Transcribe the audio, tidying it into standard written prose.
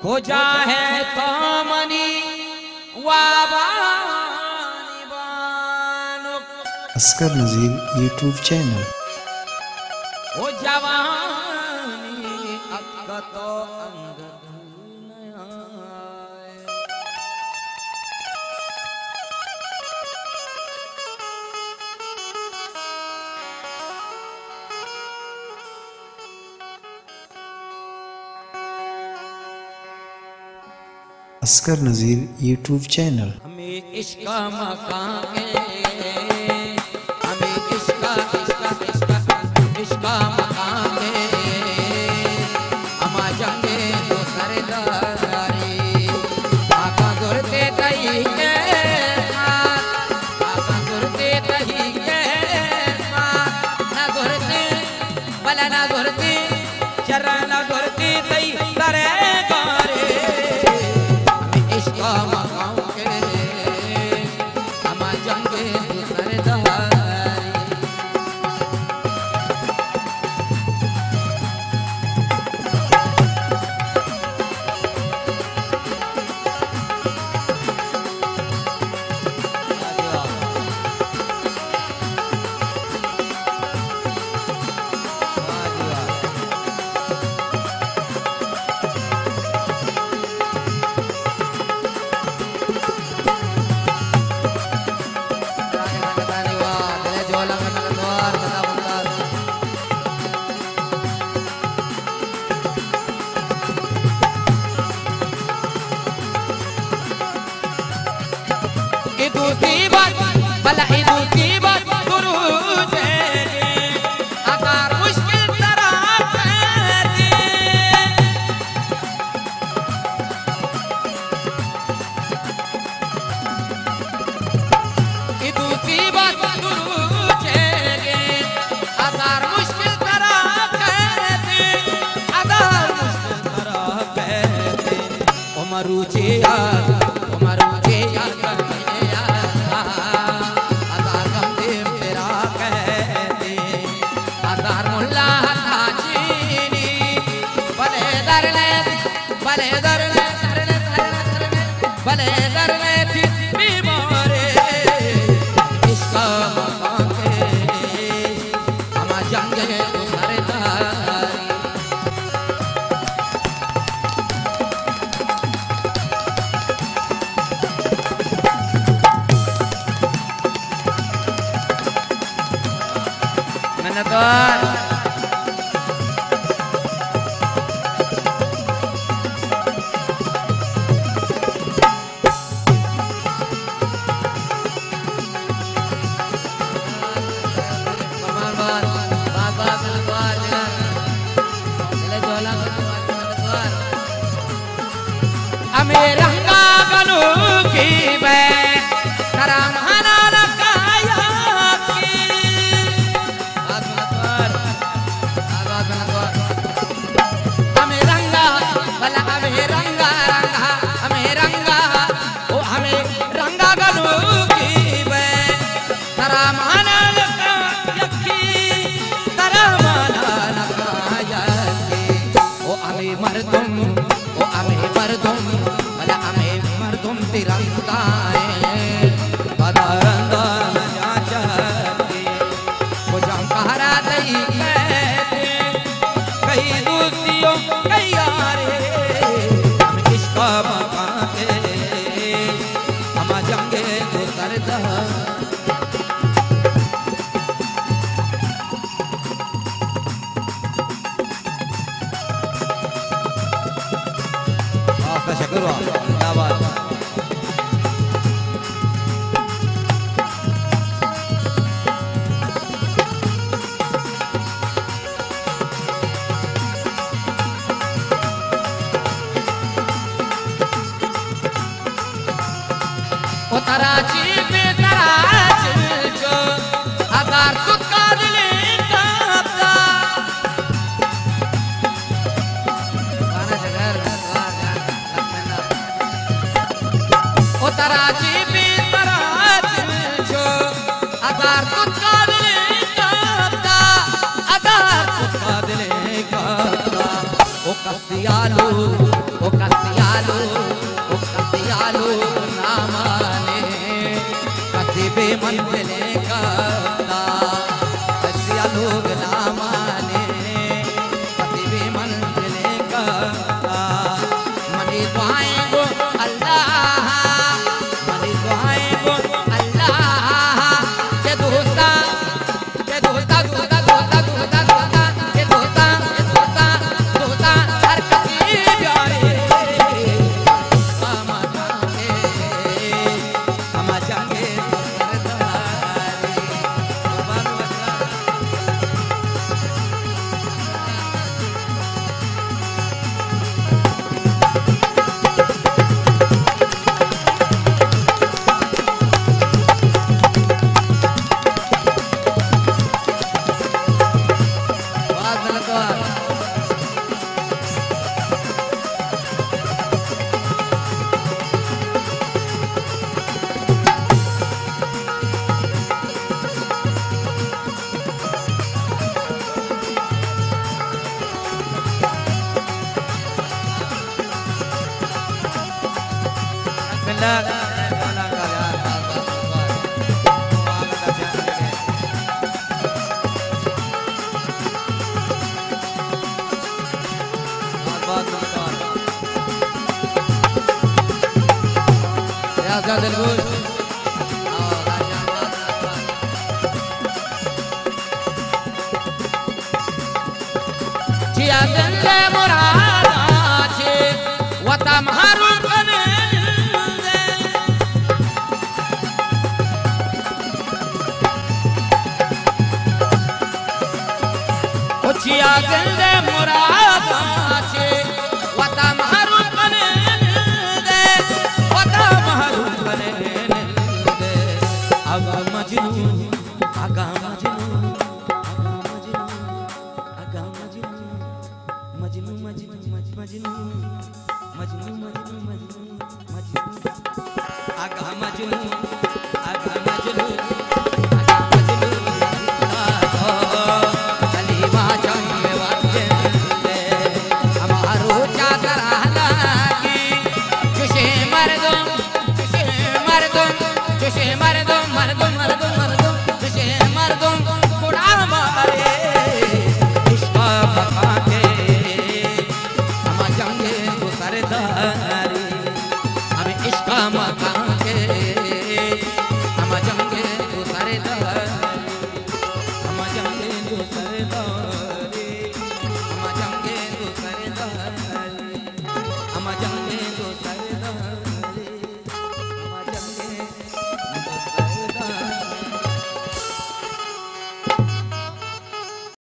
खोजा है तो मनी असगर नज़ीर यूट्यूब चैनल। ओ जवानी अक्का तो अंगद असगर नज़ीर यूट्यूब चैनल। हमें इश्क मकान हमें इश्क मकान अमा जंगे तो सरदारी आका गुरते तही के आका गुरते तही के ना गुरते भला ना गुरते शर्रा ना गुरते तही सरे भला मुसीबत गुरु अगर मुश्किल मुसीबत गुरु अगर मुश्किल उमरू भले दर में बीमारे इश्क मकान के हम जंगे तो सरदारी मेहनतवार हमें रंगा गनु की बै करम हना लगाया की हमें रंगा भला हमें रंगा हमें रंगा ओ हमें रंगा गनु की बै करम हना लगाया की करम हना लगाया की ओ हमें मर्दुम मर्दुम तिरंगा बदरंगा जाचते वो जंकारा दई कहते कई दूसरियों कई यारे हम इश्क मकान के हम जंगे तो सरदार शुक्र क्या बात ओ तराची पे तराच जो हजार सुका दिले कापता ओ तराची पे तराच जो हजार सुका दिले कापता हजार सुका दिले कापता ओ कसियालू ओ कसियालो ना माने कसी भी मंजिले का कसियालो ना माने कसी भी मंजिले का मनी दुआएं गो अल्लाह मनी दुआएं गो अल्लाह के दोस्ता के दोस्ता दोस्ता दोस्ता दोस्ता दोस्ता के दोस्ता दोस्ता हर कसी प्यारे हम जाएंगे सरदारी सरदार